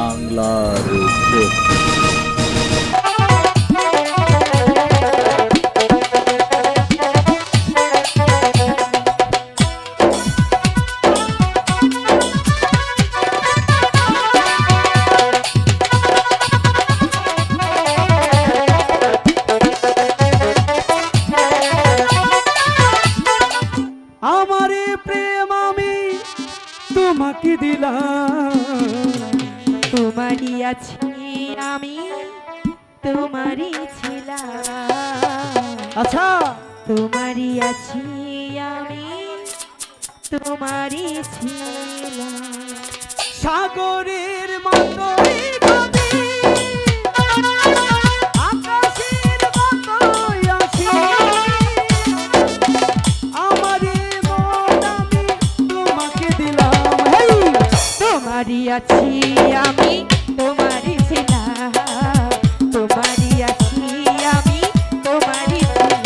বাংলার বুক। তোমাকে দিলাম, তোমারই আছি আমি, তোমারই ছিলাম। আচ্ছা তোমারই আছি আমি, তোমারই ছিলাম। সাগরের মতোই গভীর, আকাশের মতোই অসীম, আমারই মন আমি তোমাকে দিলাম। হেই, তোমারই আছি আমি, তোমারই ছিলাম। তোমারই আছি আমি, তোমারই ছিলাম।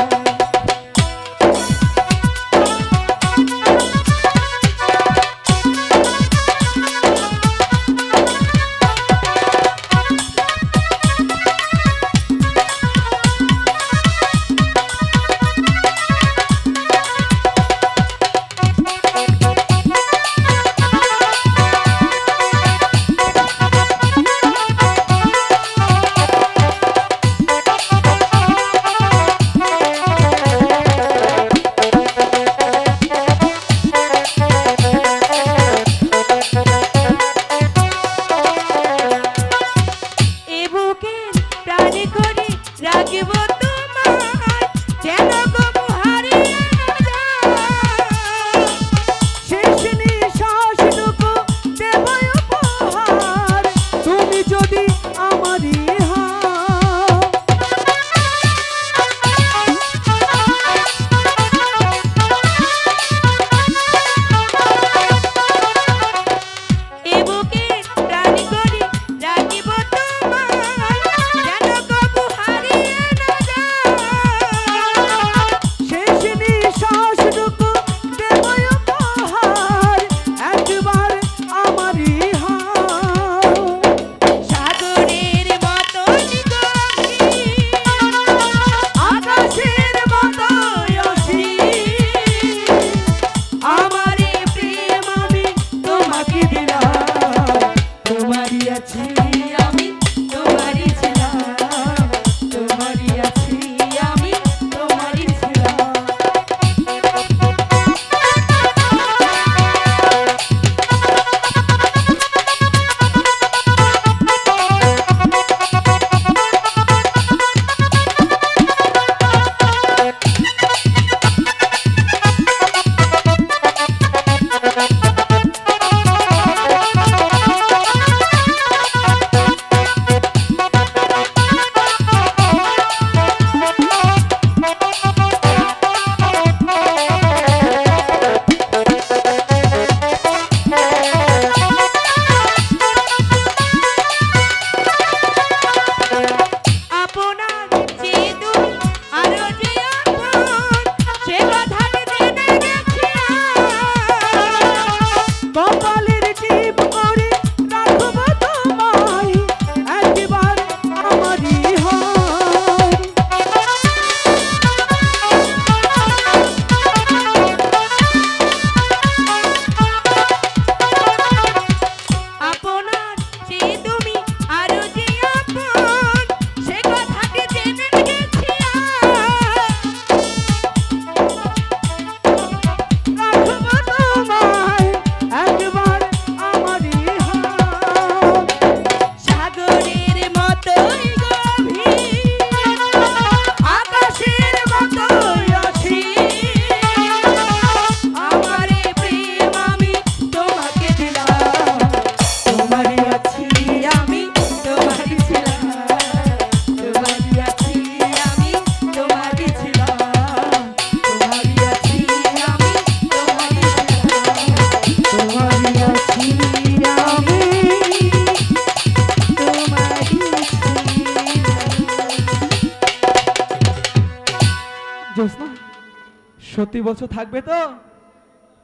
সত্যি বলছো থাকবে তো?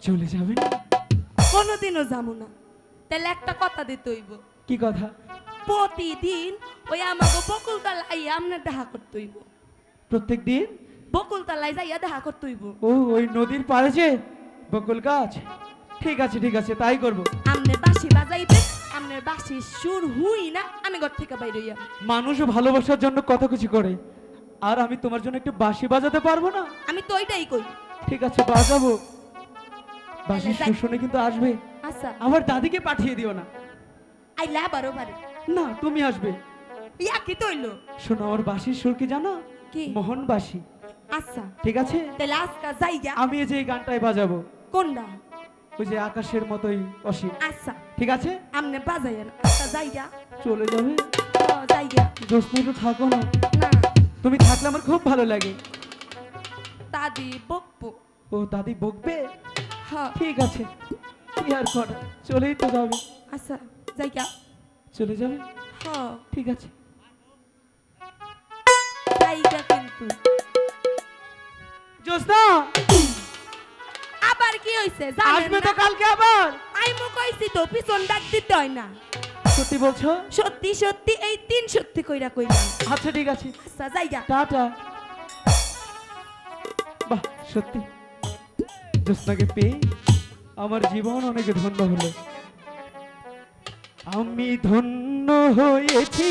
চলে যাবে না? কোনোদিনও যাবো না। তাহলে একটা কথা দিতে হইব। কি কথা? প্রতিদিন ওই আমাকে বকুলতলায় আমরা দেখা করতে হইব। প্রত্যেক দিন বকুলতলায় যাইয়া দেখা করতে হইব। ও ওই নদীর পাড়ে যে বকুল গাছ। ঠিক আছে ঠিক আছে, তাই করব। আমনে বাঁশি বাজাইবে, আমনের বাঁশির সুর হুই না আমি ঘর থেকে বাইরে হইয়া। মানুষ ভালোবাসার জন্য কত কিছু করে, আর আমি তোমার জন্য একটু বাঁশি বাজাতে পারবো না? আমি তো ওইটাই কই। ঠিক আছে বাজাবো, বাঁশির তাহলে যাই। সুর শুনে কিন্তু আসবে। আচ্ছা আমার দাদিকে পাঠিয়ে দিও না। আইলা বারো বারে না তুমি আসবে। ইয়া কি তৈলো শোনো, আমার বাঁশির সুর কি জানো? কি? মোহন বাঁশি। আচ্ছা ঠিক আছে, তাহলে আজকা যাইয়া। আমি এই যে এই গানটাই বাজাবো, কোনটা? ওই যে আকাশের মতোই অসীম। আচ্ছা ঠিক আছে, আমনে বাজাইয়েন। আচ্ছা যাইয়া। চলে যাবে। যাইয়া জোসনা একটু থাকো না, না তুমি থাকলে আমার খুব ভালো লাগে। দাদি বকবো। ও দাদি বকবে? হ্যাঁ ঠিক আছে, কি আর করা, চলেই তো যাবে। আচ্ছা যাইয়া। চলে যাবে, হ্যাঁ ঠিক আছে। যাইয়া কিন্তু। জোসনা আবার কি হইছে আসবে জানেন তো না? কালকে আবার? আইমু কইছি তো পিছন ডাক দিতে হয় না। সত্যি বলছো? সত্যি সত্যি এই তিন সত্যি কইরা কইলাম। আচ্ছা ঠিক আছে, আচ্ছা যাইয়া। টাটা। বাহ, সত্যি জোসনাকে পেয়ে আমার জীবন অনেক ধন্য হলো। আমি ধন্য হয়েছি